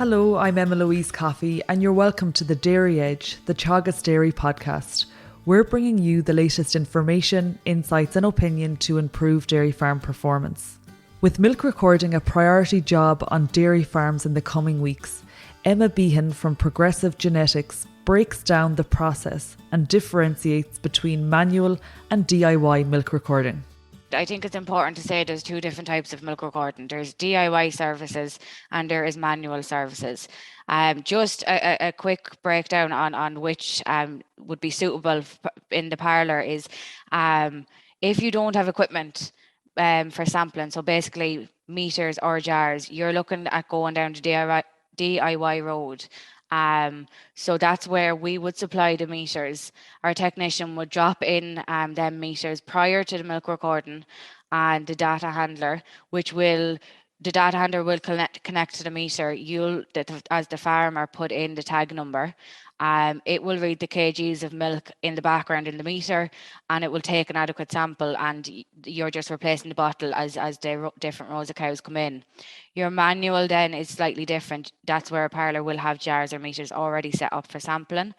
Hello, I'm Emma-Louise Coffey, and you're welcome to The Dairy Edge, the Teagasc Dairy podcast. We're bringing you the latest information, insights and opinion to improve dairy farm performance. With milk recording a priority job on dairy farms in the coming weeks, Emma Behan from Progressive Genetics breaks down the process and differentiates between manual and DIY milk recording. I think it's important to say there's two different types of milk recording. There's DIY services and there is manual services. Just a quick breakdown on which would be suitable in the parlour is if you don't have equipment for sampling, so basically meters or jars, you're looking at going down the DIY road. So that's where we would supply the meters. Our technician would drop in them meters prior to the milk recording, and the data handler, the data handler will connect to the meter. As the farmer, put in the tag number. It will read the kgs of milk in the background in the meter, and it will take an adequate sample, and you're just replacing the bottle as the different rows of cows come in. Your manual then is slightly different. That's where a parlour will have jars or meters already set up for sampling.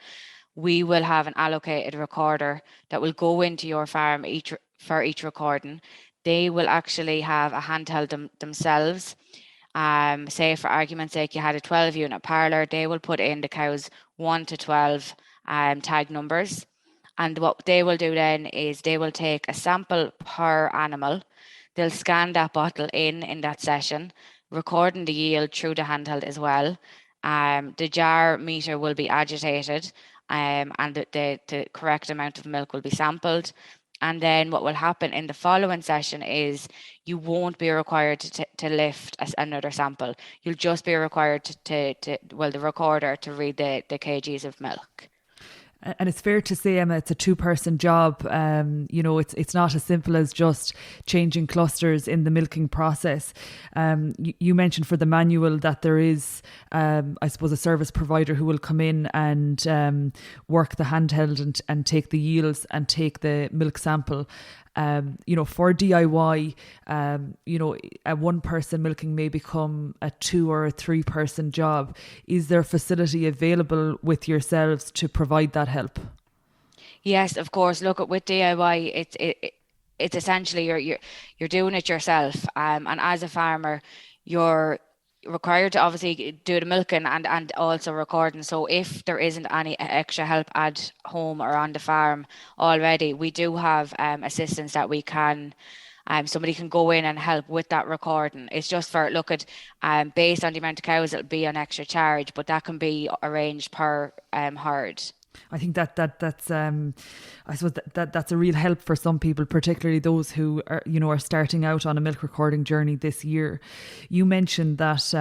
We will have an allocated recorder that will go into your farm for each recording. They will actually have a handheld themselves. Say for argument's sake, you had a 12 unit parlour, they will put in the cows 1 to 12 tag numbers. And what they will do then is they will take a sample per animal. They'll scan that bottle in that session, recording the yield through the handheld as well. The jar meter will be agitated and the correct amount of milk will be sampled. And then what will happen in the following session is you won't be required to lift another sample. You'll just be required the recorder to read the kgs of milk. And it's fair to say, Emma, it's a two-person job. It's not as simple as just changing clusters in the milking process. You mentioned for the manual that there is, I suppose, a service provider who will come in and work the handheld and take the yields and take the milk sample. For DIY, a one-person milking may become a 2 or a 3-person job. Is there facility available with yourselves to provide that help? Yes, of course. Look, with DIY, it's essentially you're doing it yourself, and as a farmer, you're required to obviously do the milking and also recording. So if there isn't any extra help at home or on the farm already, we do have assistance that we can somebody can go in and help with that recording. It's just for based on the amount of cows, it'll be an extra charge, but that can be arranged per herd. I think that's I suppose that's a real help for some people, particularly those who are starting out on a milk recording journey this year. You mentioned that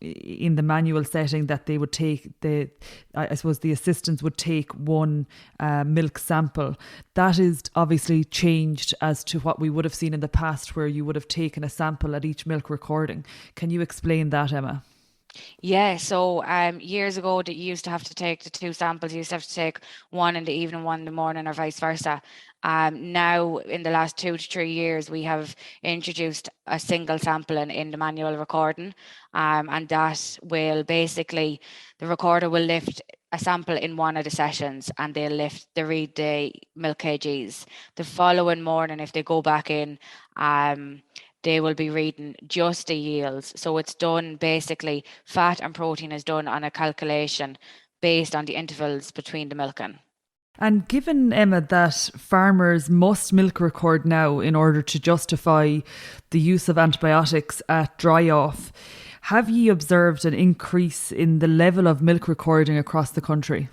in the manual setting that they would take the assistants would take one milk sample. That is obviously changed as to what we would have seen in the past, where you would have taken a sample at each milk recording. Can you explain that, Emma? Yeah, so years ago that you used to have to take the 2 samples. You used to have to take one in the evening, one in the morning, or vice versa. Now, in the last 2 to 3 years, we have introduced a single sample in the manual recording, and that will basically, the recorder will lift a sample in one of the sessions and they read the milk kgs. The following morning, if they go back in, they will be reading just the yields. So it's done basically, fat and protein is done on a calculation based on the intervals between the milking. And given, Emma, that farmers must milk record now in order to justify the use of antibiotics at dry off, have you observed an increase in the level of milk recording across the country?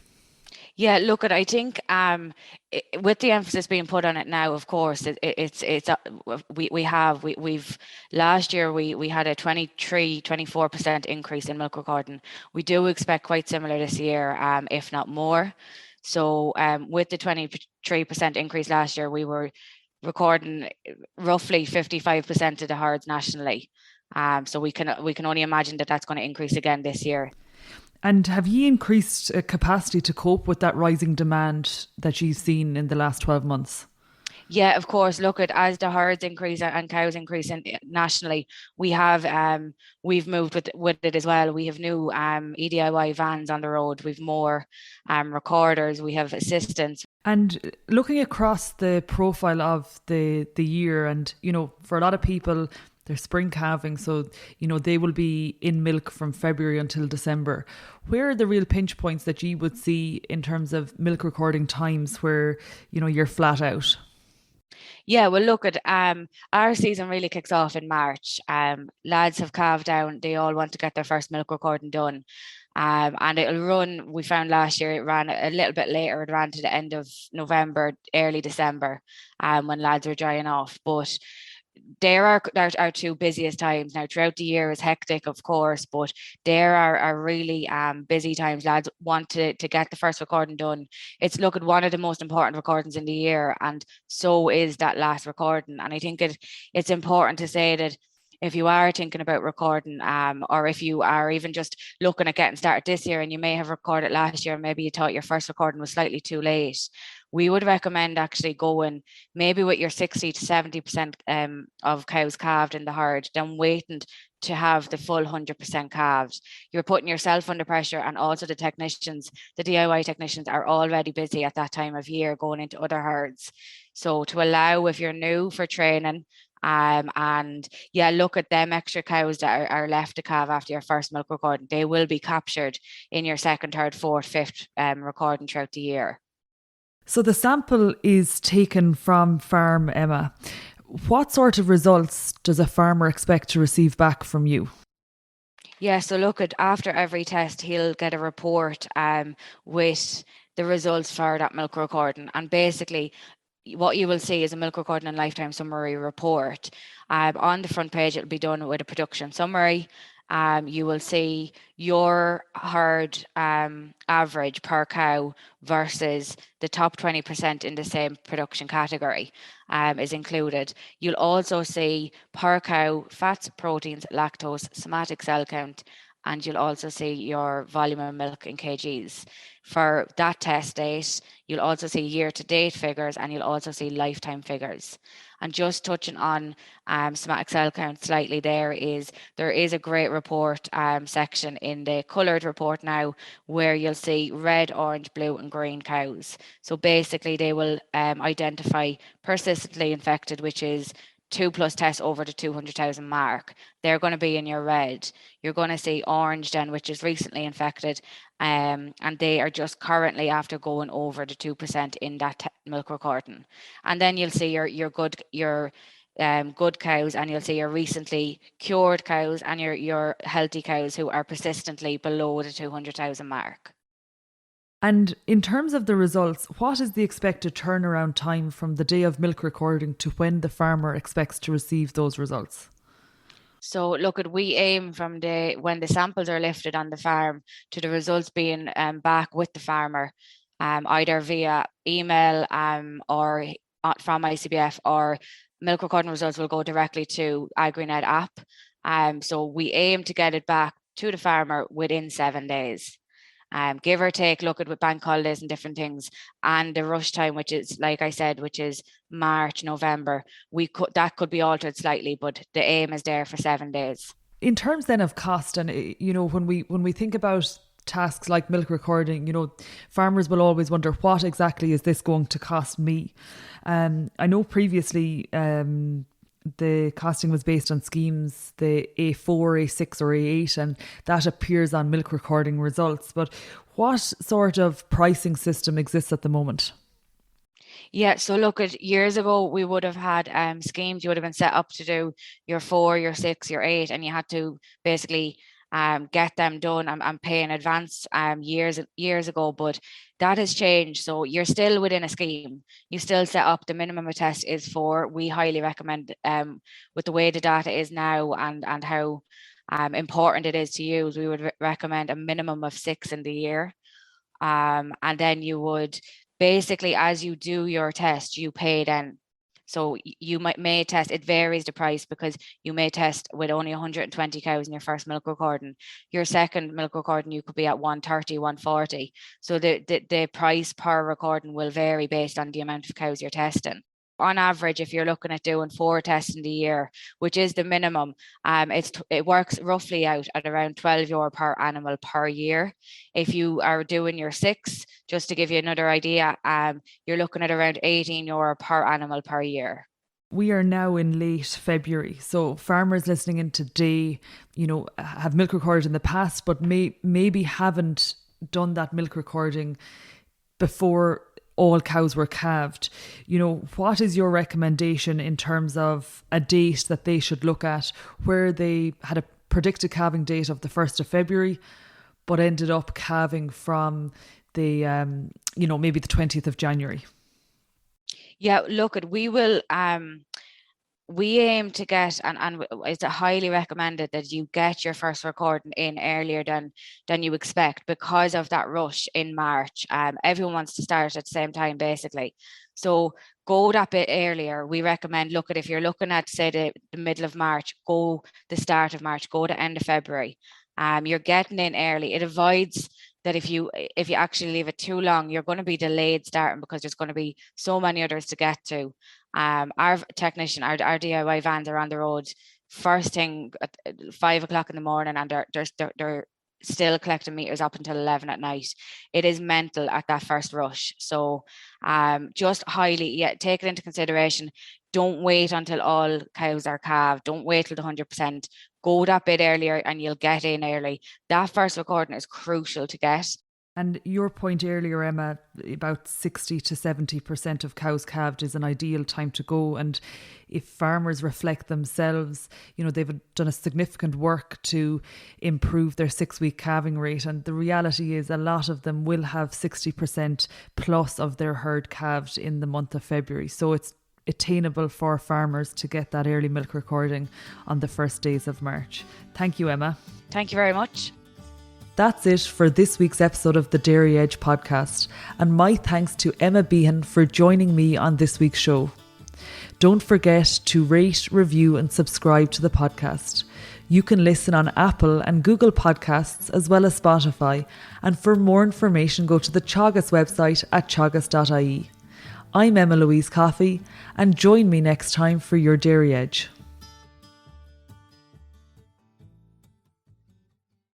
Yeah, look, I think with the emphasis being put on it now, of course, we've last year we had a 24% increase in milk recording. We do expect quite similar this year, if not more. So with the 23% increase last year, we were recording roughly 55% of the herds nationally. So we can only imagine that that's going to increase again this year. And have you increased capacity to cope with that rising demand that you've seen in the last 12 months? Yeah, of course. Look at as the herds increase and cows increase nationally, we have we've moved with it as well. We have new EDIY vans on the road. We've more recorders. We have assistants. And looking across the profile of the year, and for a lot of people, they're spring calving, so they will be in milk from February until December. Where are the real pinch points that you would see in terms of milk recording times where you're flat out? Yeah, well, look at our season really kicks off in March. Lads have calved down. They all want to get their first milk recording done. And it'll run. We found last year it ran a little bit later. It ran to the end of November, early December, when lads were drying off. But there are our two busiest times now. Throughout the year is hectic, of course, but there are really busy times. Lads want to get the first recording done. It's look at one of the most important recordings in the year, and so is that last recording. And I think it's important to say that if you are thinking about recording, or if you are even just looking at getting started this year and you may have recorded last year, maybe you thought your first recording was slightly too late, we would recommend actually going maybe with your 60 to 70% of cows calved in the herd, then waiting to have the full 100% calved. You're putting yourself under pressure, and also the technicians, the DIY technicians are already busy at that time of year going into other herds. So to allow, if you're new for training, and yeah, look at them extra cows that are left to calve after your first milk recording. They will be captured in your second, third, fourth, fifth recording throughout the year. So the sample is taken from farm, Emma. What sort of results does a farmer expect to receive back from you? Yeah, so look at after every test, he'll get a report with the results for that milk recording. And basically, what you will see is a milk recording and lifetime summary report. On the front page, it'll be done with a production summary. You will see your herd average per cow versus the top 20% in the same production category is included. You'll also see per cow fats, proteins, lactose, somatic cell count, and you'll also see your volume of milk in kgs. For that test date, you'll also see year-to-date figures, and you'll also see lifetime figures. And just touching on somatic cell count slightly, there is a great report section in the coloured report now, where you'll see red, orange, blue and green cows. So basically they will identify persistently infected, which is 2+ tests over the 200,000 mark. They're going to be in your red. You're going to see orange then, which is recently infected, and they are just currently after going over the 2% in that milk recording. And then you'll see your good cows, and you'll see your recently cured cows and your healthy cows who are persistently below the 200,000 mark. And in terms of the results, what is the expected turnaround time from the day of milk recording to when the farmer expects to receive those results? So look at we aim from when the samples are lifted on the farm to the results being back with the farmer, either via email or from ICBF, or milk recording results will go directly to AgriNet app. So we aim to get it back to the farmer within 7 days. Give or take, look at with bank holidays and different things, and the rush time, which is, like I said, which is March, November, that could be altered slightly, but the aim is there for 7 days. In terms then of cost, and when we think about tasks like milk recording, farmers will always wonder, what exactly is this going to cost me? I know previously the costing was based on schemes, the A4, A6 or A8, and that appears on milk recording results. But what sort of pricing system exists at the moment? Yeah, so look at years ago, we would have had schemes. You would have been set up to do your 4, your 6, your 8, and you had to basically get them done and pay in advance years ago. But that has changed. So you're still within a scheme. You still set up the minimum a test is 4. We highly recommend, with the way the data is now and how important it is to use, we would recommend a minimum of 6 in the year. And then you would basically, as you do your test, you pay then. So you may test, it varies the price, because you may test with only 120 cows in your first milk recording. Your second milk recording, you could be at 130, 140. So the price per recording will vary based on the amount of cows you're testing. on average, if you're looking at doing 4 tests in the year, which is the minimum, it works roughly out at around €12 per animal per year. If you are doing your 6, just to give you another idea, you're looking at around €18 per animal per year. We are now in late February, so farmers listening in today, have milk recorded in the past, but maybe haven't done that milk recording before all cows were calved. What is your recommendation in terms of a date that they should look at where they had a predicted calving date of the 1st of February, but ended up calving from the, maybe the 20th of January? Yeah, look, we aim to get, and it's highly recommended that you get your first recording in earlier than you expect because of that rush in March. Everyone wants to start at the same time, basically. So go that bit earlier. We recommend, if you're looking at, say, the middle of March, go the start of March, go the end of February. You're getting in early. It avoids that if you actually leave it too long, you're going to be delayed starting because there's going to be so many others to get to. Our technician, our DIY vans are on the road first thing at 5 o'clock in the morning, and they're still collecting meters up until 11 at night. It is mental at that first rush. So just take it into consideration. Don't wait until all cows are calved. Don't wait till the 100%. Go that bit earlier and you'll get in early. That first recording is crucial to get. And your point earlier, Emma, about 60 to 70% of cows calved is an ideal time to go. And if farmers reflect themselves, they've done a significant work to improve their 6-week calving rate. And the reality is a lot of them will have 60% plus of their herd calved in the month of February. So it's attainable for farmers to get that early milk recording on the first days of March. Thank you, Emma. Thank you very much. That's it for this week's episode of the Dairy Edge podcast, and my thanks to Emma Behan for joining me on this week's show. Don't forget to rate, review and subscribe to the podcast. You can listen on Apple and Google Podcasts as well as Spotify, and for more information go to the Teagasc website at teagasc.ie. I'm Emma-Louise Coffey, and join me next time for your Dairy Edge.